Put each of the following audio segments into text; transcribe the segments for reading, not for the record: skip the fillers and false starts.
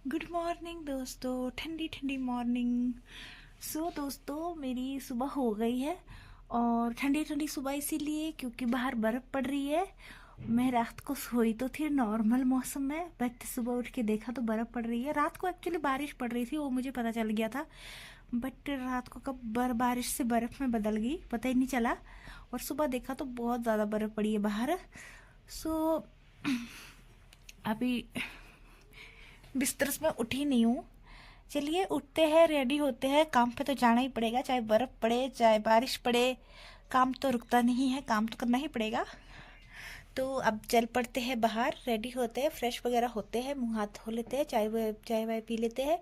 Good morning दोस्तों, ठंडी ठंडी मॉर्निंग। दोस्तों, मेरी सुबह हो गई है और ठंडी ठंडी सुबह इसीलिए क्योंकि बाहर बर्फ़ पड़ रही है। मैं रात को सोई तो थी नॉर्मल मौसम में, बट सुबह उठ के देखा तो बर्फ़ पड़ रही है। रात को एक्चुअली बारिश पड़ रही थी, वो मुझे पता चल गया था, बट रात को कब बारिश से बर्फ़ में बदल गई पता ही नहीं चला। और सुबह देखा तो बहुत ज़्यादा बर्फ़ पड़ी है बाहर। सो अभी बिस्तर से मैं उठी नहीं हूँ। चलिए उठते हैं, रेडी होते हैं, काम पे तो जाना ही पड़ेगा, चाहे बर्फ़ पड़े चाहे बारिश पड़े। काम तो रुकता नहीं है, काम तो करना ही पड़ेगा। तो अब चल पड़ते हैं बाहर, रेडी होते हैं, फ्रेश वगैरह होते हैं, मुंह हाथ धो लेते हैं, चाय वाय पी लेते हैं।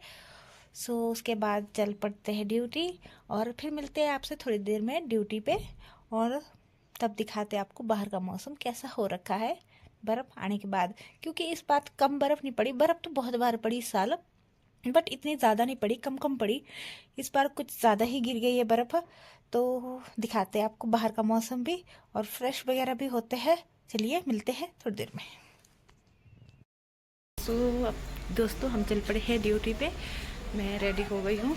उसके बाद चल पड़ते हैं ड्यूटी, और फिर मिलते हैं आपसे थोड़ी देर में ड्यूटी पे। और तब दिखाते हैं आपको बाहर का मौसम कैसा हो रखा है बर्फ़ आने के बाद। क्योंकि इस बार कम बर्फ़ नहीं पड़ी, बर्फ़ तो बहुत बार पड़ी इस साल, बट इतनी ज़्यादा नहीं पड़ी, कम कम पड़ी। इस बार कुछ ज़्यादा ही गिर गई है बर्फ़। तो दिखाते हैं आपको बाहर का मौसम भी, और फ्रेश वगैरह भी होते हैं। चलिए मिलते हैं थोड़ी देर में। अब दोस्तों हम चल पड़े हैं ड्यूटी पे। मैं रेडी हो गई हूँ,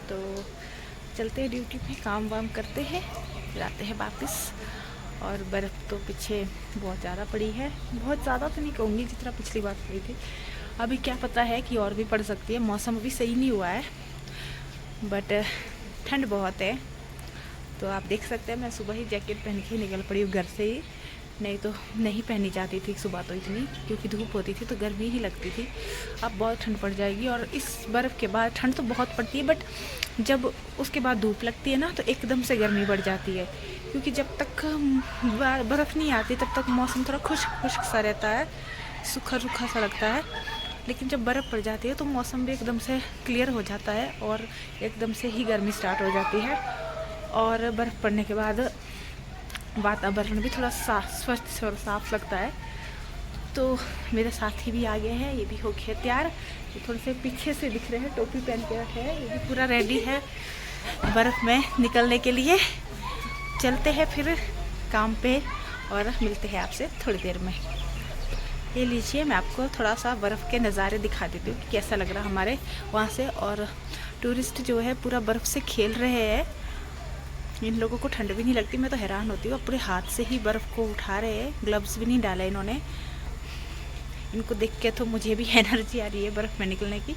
तो चलते हैं ड्यूटी पे, काम वाम करते हैं, फिर आते हैं वापस। और बर्फ़ तो पीछे बहुत ज़्यादा पड़ी है, बहुत ज़्यादा तो नहीं कहूँगी जितना पिछली बार पड़ी थी। अभी क्या पता है कि और भी पड़ सकती है, मौसम अभी सही नहीं हुआ है, बट ठंड बहुत है। तो आप देख सकते हैं मैं सुबह ही जैकेट पहन के निकल पड़ी हूँ घर से ही, नहीं तो नहीं पहनी जाती थी सुबह तो इतनी, क्योंकि धूप होती थी तो गर्मी ही लगती थी। अब बहुत ठंड पड़ जाएगी, और इस बर्फ़ के बाद ठंड तो बहुत पड़ती है, बट जब उसके बाद धूप लगती है ना तो एकदम से गर्मी बढ़ जाती है। क्योंकि जब तक बर्फ़ नहीं आती तब तक मौसम थोड़ा खुश्क खुश्क सा रहता है, सूखा सूखा सा लगता है। लेकिन जब बर्फ़ पड़ जाती है तो मौसम भी एकदम से क्लियर हो जाता है, और एकदम से ही गर्मी स्टार्ट हो जाती है। और बर्फ़ पड़ने के बाद वातावरण भी थोड़ा स्वच्छ और साफ लगता है। तो मेरे साथी भी आ गए हैं, ये भी हो गए तैयार। ये थोड़े से पीछे से दिख रहे हैं, टोपी पहन के रखे हैं, ये भी पूरा रेडी है बर्फ़ में निकलने के लिए। चलते हैं फिर काम पे, और मिलते हैं आपसे थोड़ी देर में। ये लीजिए, मैं आपको थोड़ा सा बर्फ़ के नज़ारे दिखा देती हूँ कि कैसा लग रहा है हमारे वहाँ से। और टूरिस्ट जो है पूरा बर्फ़ से खेल रहे हैं, इन लोगों को ठंड भी नहीं लगती, मैं तो हैरान होती हूँ। पूरे हाथ से ही बर्फ़ को उठा रहे हैं, ग्लव्स भी नहीं डाला इन्होंने। इनको देख के तो मुझे भी एनर्जी आ रही है बर्फ़ में निकलने की,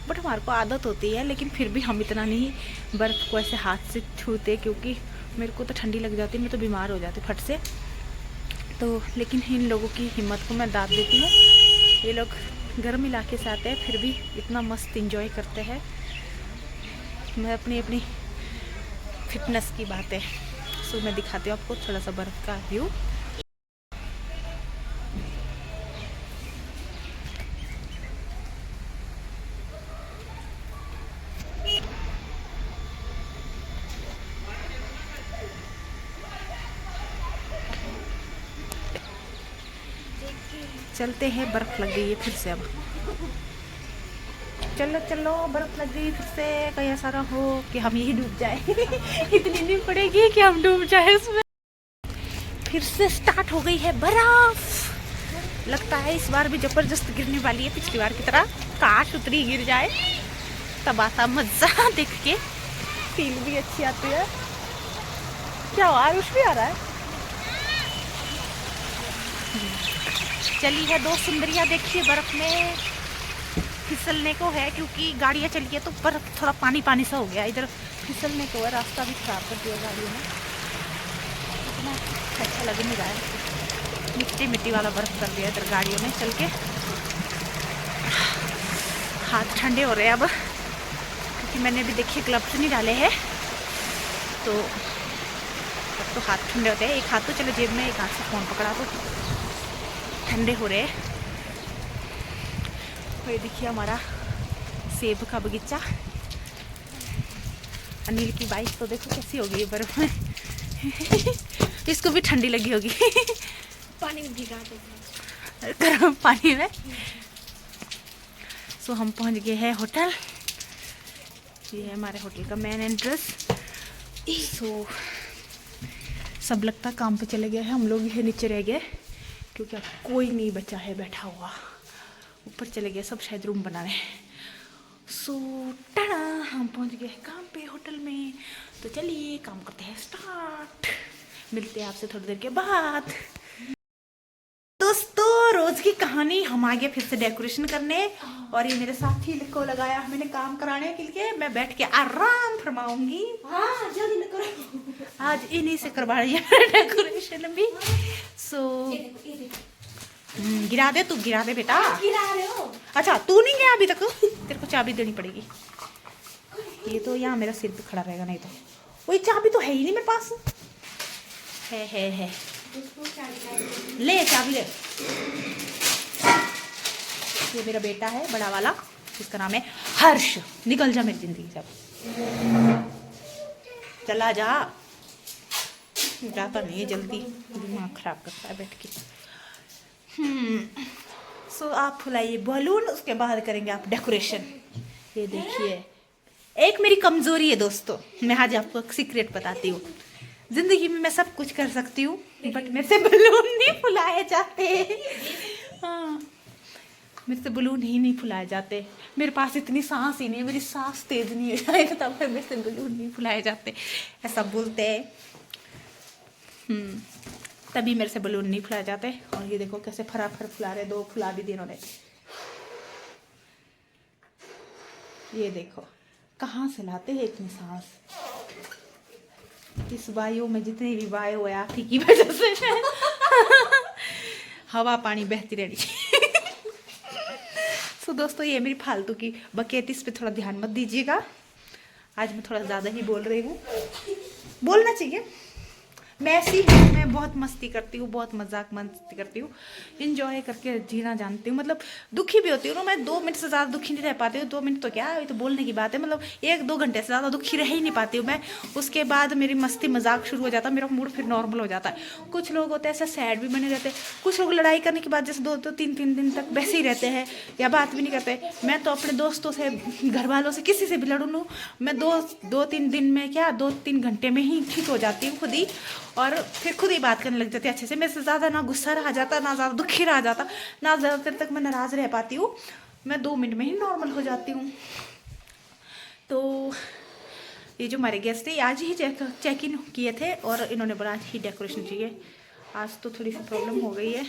बट हमारे को आदत होती है, लेकिन फिर भी हम इतना नहीं बर्फ़ को ऐसे हाथ से छूते, क्योंकि मेरे को तो ठंडी लग जाती, मैं तो बीमार हो जाती फट से। तो लेकिन इन लोगों की हिम्मत को मैं दाद देती हूँ। ये लोग गर्म इलाके से आते हैं, फिर भी इतना मस्त इंजॉय करते हैं। मैं अपनी फिटनेस की बात है। मैं दिखाती हूँ आपको थोड़ा सा बर्फ़ का व्यू। चलते हैं, बर्फ़ लग गई है फिर से। अब चलो चलो, बर्फ़ लग गई फिर से, कहीं ऐसा ना हो कि हम यही डूब जाए इतनी नहीं पड़ेगी कि हम डूब जाए उसमें। फिर से स्टार्ट हो गई है बर्फ़, लगता है इस बार भी ज़बरदस्त गिरने वाली है पिछली बार की तरह। काश उतरी गिर जाए, तब आता मज़ा देख के, फील भी अच्छी आती है। क्या आरुष भी आ रहा है। चली है दो सुंदरियाँ, देखिए बर्फ़ में फिसलने को है, क्योंकि गाड़ियाँ चली है तो बर्फ़ थोड़ा पानी पानी सा हो गया, इधर फिसलने को है। रास्ता भी खराब कर दिया गाड़ियों ने, इतना अच्छा लग नहीं रहा है, मिट्टी मिट्टी वाला बर्फ़ कर दिया इधर गाड़ियों ने चल के। हाथ ठंडे हो रहे हैं अब, क्योंकि मैंने भी देखिए ग्लव्स नहीं डाले हैं, तो अब तो हाथ ठंडे होते हैं। एक हाथ तो चलो जेब में, एक हाथ से फ़ोन पकड़ा तो ठंडे हो रहे हैं। ये देखिए हमारा सेब का बगीचा। अनिल की बाइक तो देखो कैसी हो गई बर्फ में इसको भी ठंडी लगी होगी पानी में भिगा देंगे, गर्म पानी में। हम पहुंच गए हैं होटल, ये है हमारे होटल का मेन एंट्रेंस। सब लगता काम पे चले गए हैं, हम लोग ये नीचे रह गए, क्योंकि अब कोई नहीं बचा है बैठा हुआ, ऊपर चले गए सब शायद रूम बनाने। सो टाड़ा, हम पहुंच गए काम पे होटल में। तो चलिए काम करते हैं स्टार्ट। मिलते हैं आपसे थोड़ी देर के बाद। दोस्तों रोज की कहानी, हम आ गए फिर से डेकोरेशन करने और ये मेरे साथी को लगाया मैंने काम कराने के लिए। मैं बैठ के आराम फरमाऊंगी। हाँ जल्दी करो, आज इन्हीं से करवा रही है डेकोरेशन भी। सो गिरा दे, तू गिरा दे बेटा। गिरा रहे हो? अच्छा तू नहीं गया अभी तक, तेरे को चाबी देनी पड़ेगी। ये तो यहाँ मेरा सिर पे खड़ा रहेगा, नहीं तो वही चाबी तो है ही नहीं मेरे पास। है ले चाबी ले। ये मेरा बेटा है बड़ा वाला, इसका नाम है हर्ष। निकल जा मेरी जिंदगी से, चला जा। जाता नहीं है जल्दी, दिमाग खराब करता है बैठ के। सो आप फुलाइए बलून, उसके बाद करेंगे आप डेकोरेशन। ये देखिए एक मेरी कमजोरी है दोस्तों, मैं आज आपको एक सीक्रेट बताती हूँ। जिंदगी में मैं सब कुछ कर सकती हूँ बट मेरे से बलून नहीं फुलाए जाते। हाँ मेरे से बलून ही नहीं फुलाए जाते। मेरे पास इतनी सांस ही नहीं है, मेरी सांस तेज नहीं है तब मेरे से बलून नहीं फुलाए जाते, ऐसा बोलते हैं। तभी मेरे से बलून नहीं फुलाए जाते। और ये देखो कैसे फराफर फुला रहे, 2 फुला भी दिए इन्होंने। ये देखो कहाँ से लाते हैं इतनी सांस। इस वायु में जितनी भी वायु है आप ही की वजह से हवा पानी बहती रहनी। सो दोस्तों ये मेरी फालतू की बकैती, इस पे थोड़ा ध्यान मत दीजिएगा। आज मैं थोड़ा ज़्यादा ही बोल रही हूँ, बोलना चाहिए। मैं ऐसी हूँ, मैं बहुत मस्ती करती हूँ, बहुत मजाक मस्ती करती हूँ, इंजॉय करके जीना जानती हूँ। मतलब दुखी भी होती हूँ ना मैं, 2 मिनट से ज़्यादा दुखी नहीं रह पाती हूँ। 2 मिनट तो क्या, ये तो बोलने की बात है। मतलब 1-2 घंटे से ज़्यादा दुखी रह ही नहीं पाती हूँ मैं। उसके बाद मेरी मस्ती मजाक शुरू हो जाता है, मेरा मूड फिर नॉर्मल हो जाता है। कुछ लोग होते हैं ऐसे सैड भी बने रहते हैं, कुछ लोग लड़ाई करने के बाद जैसे 2-3 दिन तक वैसे ही रहते हैं या बात भी नहीं करते। मैं तो अपने दोस्तों से, घर वालों से, किसी से भी लड़ूँ लूँ मैं 2-3 दिन में, क्या 2-3 घंटे में ही ठीक हो जाती हूँ खुद ही। और फिर खुद ही बात करने लग जाती है अच्छे से। मेरे से ज़्यादा ना गुस्सा रहा जाता, ना ज़्यादा दुखी रहा जाता, ना ज़्यादा देर तक मैं नाराज़ रह पाती हूँ। मैं 2 मिनट में ही नॉर्मल हो जाती हूँ। तो ये जो हमारे गेस्ट थे आज ही चेक इन किए थे और इन्होंने बोला आज ही डेकोरेशन चाहिए। आज तो थोड़ी सी प्रॉब्लम हो गई है,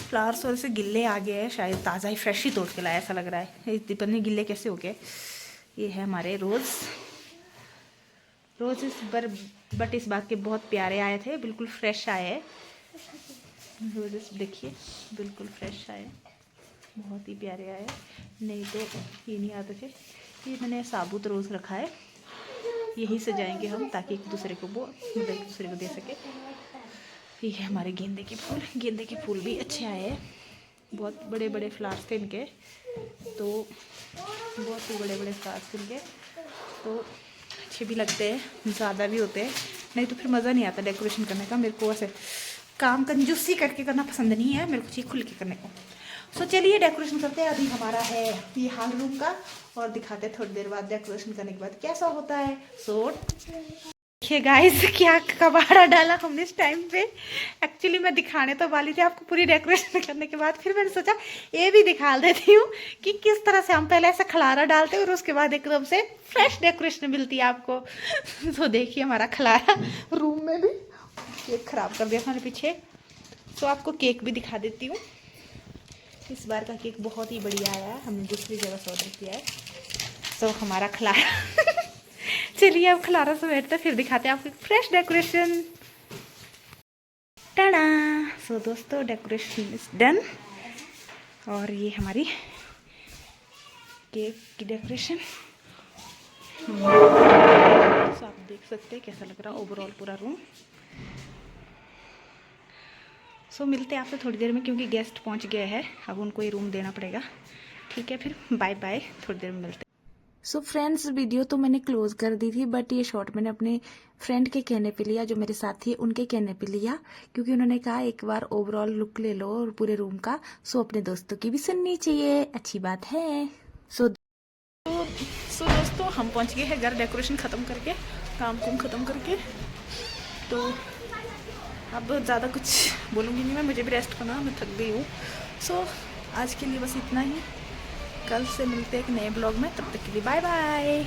फ्लावर्स और से गिल्ले आ गए हैं, शायद ताज़ा ही फ्रेश ही तोड़ के लाया ऐसा लग रहा है। इतने गिल्ले कैसे हो गए। ये है हमारे रोजेस बट इस बात के बहुत प्यारे आए थे, बिल्कुल फ्रेश आए हैं। रोजेस देखिए बिल्कुल फ्रेश आए, बहुत ही प्यारे आए। नहीं तो ये नहीं आते थे। ये मैंने साबुत रोज़ रखा है, यही सजाएंगे हम ताकि एक दूसरे को दे सके। ये है हमारे गेंदे के फूल। गेंदे के फूल भी अच्छे आए हैं, बहुत बड़े बड़े फ्लावर्स थे इनके, तो बहुत ही बड़े बड़े फ्लावर्स थे इनके, तो अच्छे भी लगते हैं, ज़्यादा भी होते हैं, नहीं तो फिर मज़ा नहीं आता डेकोरेशन करने का। मेरे को ऐसे काम कंजूसी करके करना पसंद नहीं है, मेरे को चाहिए खुल के करने को। सो चलिए डेकोरेशन करते हैं। अभी हमारा है ये हाल रूम का और दिखाते हैं थोड़ी देर बाद डेकोरेशन करने के बाद कैसा होता है। सो देखिए गाइस क्या कबाड़ा डाला हमने इस टाइम पे। एक्चुअली मैं दिखाने तो वाली थी आपको पूरी डेकोरेशन करने के बाद, फिर मैंने सोचा ये भी दिखा देती हूँ कि किस तरह से हम पहले ऐसा खलारा डालते हैं और उसके बाद एकदम से फ्रेश डेकोरेशन मिलती है आपको। तो देखिए हमारा खलारा रूम में भी ये खराब कर दिया था मैंने पीछे। तो आपको केक भी दिखा देती हूँ। इस बार का केक बहुत ही बढ़िया आया है, हमने दूसरी जगह से ऑर्डर किया है। तो हमारा खलारा चलिए अब खलारा से बैठते फिर दिखाते हैं आपको फ्रेश डेकोरेशन। टाड़ा। सो दोस्तों डेकोरेशन इज डन और ये हमारी केक की डेकोरेशन। तो आप देख सकते हैं कैसा लग रहा है ओवरऑल पूरा रूम। सो मिलते हैं आपसे थोड़ी देर में क्योंकि गेस्ट पहुंच गए हैं, अब उनको ये रूम देना पड़ेगा। ठीक है फिर बाय बाय, थोड़ी देर में मिलते हैं। सो फ्रेंड्स वीडियो तो मैंने क्लोज कर दी थी बट ये शॉर्ट मैंने अपने फ्रेंड के कहने पे लिया, जो मेरे साथी है उनके कहने पे लिया, क्योंकि उन्होंने कहा एक बार ओवरऑल लुक ले लो और पूरे रूम का। सो अपने दोस्तों की भी सुननी चाहिए, अच्छी बात है। सो दोस्तों हम पहुंच गए हैं घर डेकोरेशन ख़त्म करके, काम कुम ख़त्म करके। तो अब ज़्यादा कुछ बोलूँगी नहीं मैं, मुझे भी रेस्ट करना, मैं थक गई हूँ। सो आज के लिए बस इतना ही। कल से मिलते हैं एक नए ब्लॉग में, तब तक के लिए बाय बाय।